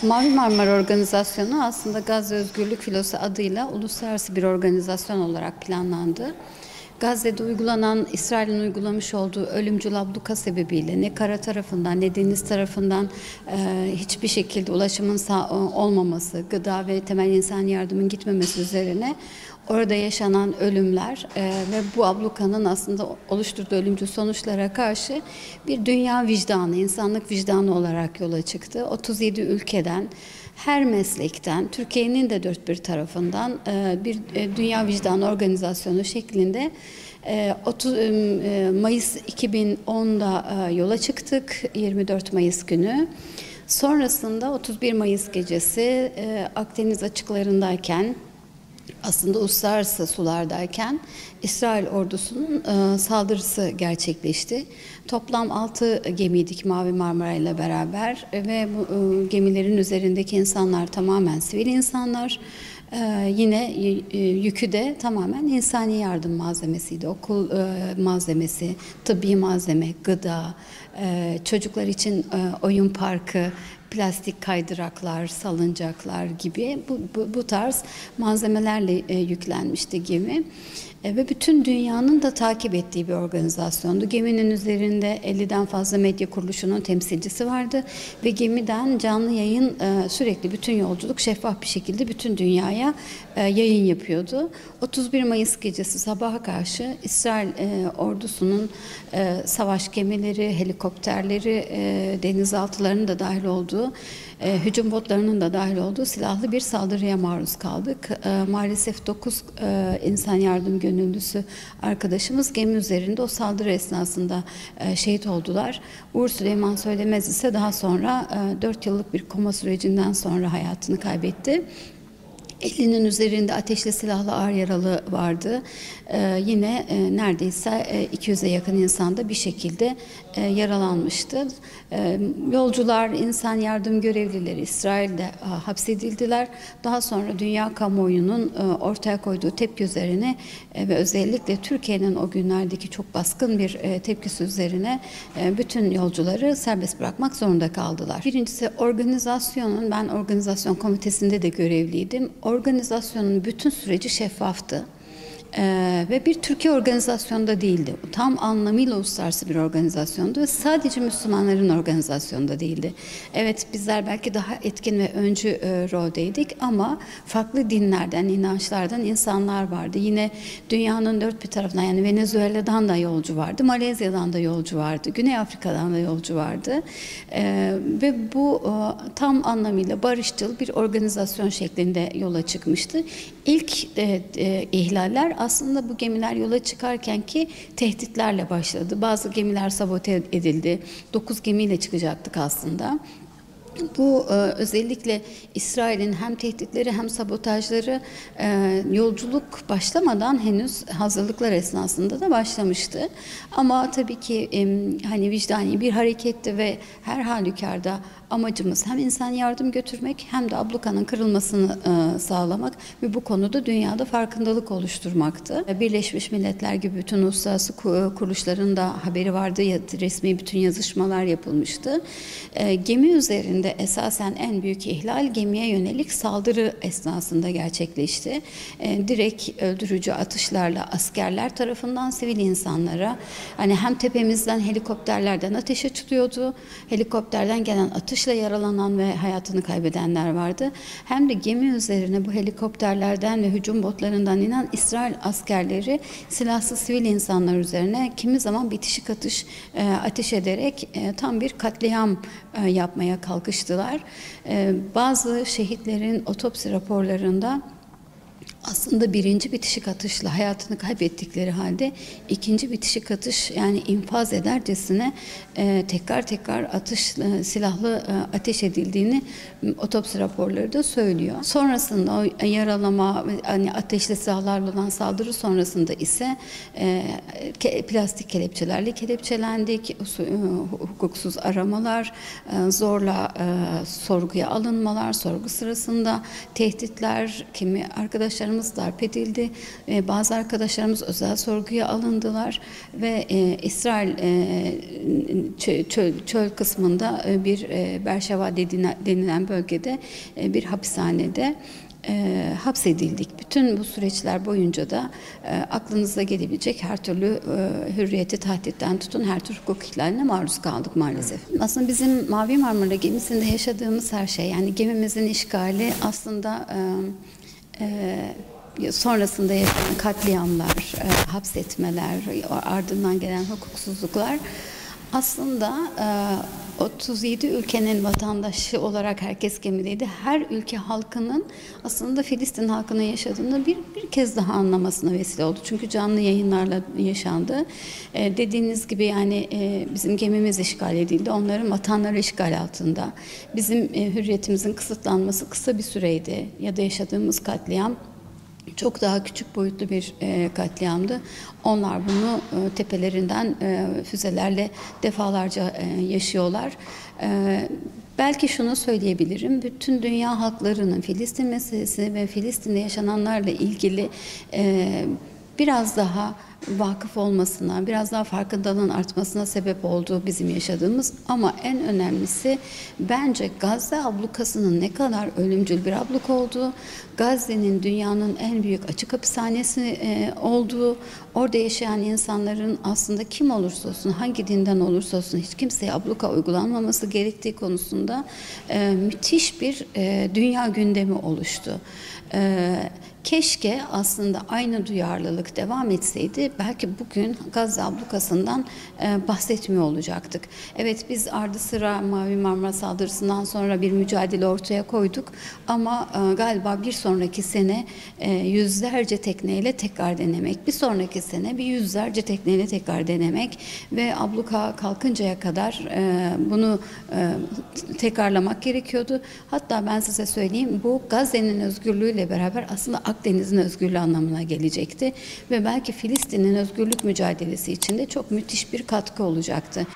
Mavi Marmara Organizasyonu aslında Gazze Özgürlük Filosu adıyla uluslararası bir organizasyon olarak planlandı. Gazze'de uygulanan, İsrail'in uygulamış olduğu ölümcül abluka sebebiyle ne kara tarafından ne deniz tarafından hiçbir şekilde ulaşımın olmaması, gıda ve temel insan yardımın gitmemesi üzerine orada yaşanan ölümler ve bu ablukanın aslında oluşturduğu ölümcül sonuçlara karşı bir dünya vicdanı, insanlık vicdanı olarak yola çıktı. 37 ülkeden, her meslekten, Türkiye'nin de dört bir tarafından bir dünya vicdanı organizasyonu şeklinde 30 Mayıs 2010'da yola çıktık, 24 Mayıs günü. Sonrasında 31 Mayıs gecesi Akdeniz açıklarındayken, aslında uluslararası sulardayken İsrail ordusunun saldırısı gerçekleşti. Toplam 6 gemiydik Mavi Marmara ile beraber ve bu gemilerin üzerindeki insanlar tamamen sivil insanlar. Yine yükü de tamamen insani yardım malzemesiydi. Okul malzemesi, tıbbi malzeme, gıda, çocuklar için oyun parkı, plastik kaydıraklar, salıncaklar gibi bu tarz malzemelerle yüklenmişti gemi. Ve bütün dünyanın da takip ettiği bir organizasyondu. Geminin üzerinde 50'den fazla medya kuruluşunun temsilcisi vardı ve gemiden canlı yayın sürekli bütün yolculuk şeffaf bir şekilde bütün dünyaya yayın yapıyordu. 31 Mayıs gecesi sabaha karşı İsrail ordusunun savaş gemileri, helikopterleri, denizaltılarının da dahil olduğu, hücum botlarının da dahil olduğu silahlı bir saldırıya maruz kaldık. Maalesef 9 insan yardım gönüllüsü arkadaşımız gemi üzerinde o saldırı esnasında şehit oldular. Uğur Süleyman Söylemez ise daha sonra 4 yıllık bir koma sürecinden sonra hayatını kaybetti. 50'nin üzerinde ateşli silahlı ağır yaralı vardı. Yine neredeyse 200'e yakın insan da bir şekilde yaralanmıştı. Yolcular, insan yardım görevlileri İsrail'de hapsedildiler. Daha sonra dünya kamuoyunun ortaya koyduğu tepki üzerine ve özellikle Türkiye'nin o günlerdeki çok baskın bir tepkisi üzerine bütün yolcuları serbest bırakmak zorunda kaldılar. Birincisi organizasyonun, ben organizasyon komitesinde de görevliydim. Organizasyonun bütün süreci şeffaftı. Ve bir Türkiye organizasyonu da değildi. Tam anlamıyla uluslararası bir organizasyondu ve sadece Müslümanların organizasyonu da değildi. Evet, bizler belki daha etkin ve öncü roldeydik ama farklı dinlerden, inançlardan insanlar vardı. Yine dünyanın dört bir tarafından, yani Venezuela'dan da yolcu vardı, Malezya'dan da yolcu vardı, Güney Afrika'dan da yolcu vardı. Ve bu tam anlamıyla barışçıl bir organizasyon şeklinde yola çıkmıştı. İlk ihlaller aslında bu gemiler yola çıkarken ki tehditlerle başladı. Bazı gemiler sabote edildi. 9 gemiyle çıkacaktık aslında. Bu özellikle İsrail'in hem tehditleri hem sabotajları yolculuk başlamadan henüz hazırlıklar esnasında da başlamıştı. Ama tabii ki hani vicdani bir hareketti ve her halükarda amacımız hem insan yardım götürmek hem de ablukanın kırılmasını sağlamak ve bu konuda dünyada farkındalık oluşturmaktı. Birleşmiş Milletler gibi bütün uluslararası kuruluşların da haberi vardı. Resmi bütün yazışmalar yapılmıştı. Gemi üzerinde esasen en büyük ihlal gemiye yönelik saldırı esnasında gerçekleşti. Direkt öldürücü atışlarla askerler tarafından sivil insanlara, hani hem tepemizden helikopterlerden ateş açılıyordu, helikopterden gelen atışla yaralanan ve hayatını kaybedenler vardı. Hem de gemi üzerine bu helikopterlerden ve hücum botlarından inen İsrail askerleri silahsız sivil insanlar üzerine kimi zaman bitişik atış ateş ederek tam bir katliam yapmaya kalkıştılar. Bazı şehitlerin otopsi raporlarında aslında birinci bitişik atışla hayatını kaybettikleri halde ikinci bitişik atış, yani infaz edercesine tekrar tekrar silahlı ateş edildiğini otopsi raporları da söylüyor. Sonrasında o yaralama, hani ateşli silahlarla olan saldırı sonrasında ise plastik kelepçelerle kelepçelendik, hukuksuz aramalar, zorla sorguya alınmalar, sorgu sırasında tehditler, kimi arkadaşlarımız arkadaşlarımız darp edildi. Bazı arkadaşlarımız özel sorguya alındılar ve İsrail çöl kısmında bir Berşeva denilen bölgede bir hapishanede hapsedildik. Bütün bu süreçler boyunca da aklınıza gelebilecek her türlü hürriyeti tahditten tutun her tür hukuk ihlaline maruz kaldık maalesef. Aslında bizim Mavi Marmara gemisinde yaşadığımız her şey, yani gemimizin işgali aslında sonrasında yaşanan katliamlar, hapsetmeler, ardından gelen hukuksuzluklar aslında 37 ülkenin vatandaşı olarak herkes gemideydi. Her ülke halkının aslında Filistin halkının yaşadığını bir kez daha anlamasına vesile oldu. Çünkü canlı yayınlarla yaşandı. Dediğiniz gibi yani bizim gemimiz işgal edildi. Onların vatanları işgal altında. Bizim hürriyetimizin kısıtlanması kısa bir süreydi. Ya da yaşadığımız katliam çok daha küçük boyutlu bir katliamdı. Onlar bunu tepelerinden füzelerle defalarca yaşıyorlar. Belki şunu söyleyebilirim, bütün dünya halklarının Filistin meselesi ve Filistin'de yaşananlarla ilgili biraz daha vakıf olmasına, biraz daha farkındalığın artmasına sebep oldu bizim yaşadığımız. Ama en önemlisi bence Gazze ablukasının ne kadar ölümcül bir abluk olduğu, Gazze'nin dünyanın en büyük açık hapishanesi olduğu, orada yaşayan insanların aslında kim olursa olsun, hangi dinden olursa olsun hiç kimseye abluka uygulanmaması gerektiği konusunda müthiş bir dünya gündemi oluştu. Keşke aslında aynı duyarlılık devam etseydi, belki bugün Gazze ablukasından bahsetmiyor olacaktık. Evet, biz ardı sıra Mavi Marmara saldırısından sonra bir mücadele ortaya koyduk ama galiba bir sonraki sene yüzlerce tekneyle tekrar denemek, bir sonraki sene bir yüzlerce tekneyle tekrar denemek ve abluka kalkıncaya kadar bunu tekrarlamak gerekiyordu. Hatta ben size söyleyeyim, bu Gazze'nin özgürlüğüyle beraber aslında Akdeniz'in özgürlüğü anlamına gelecekti ve belki Filistin'in özgürlük mücadelesi için de çok müthiş bir katkı olacaktı.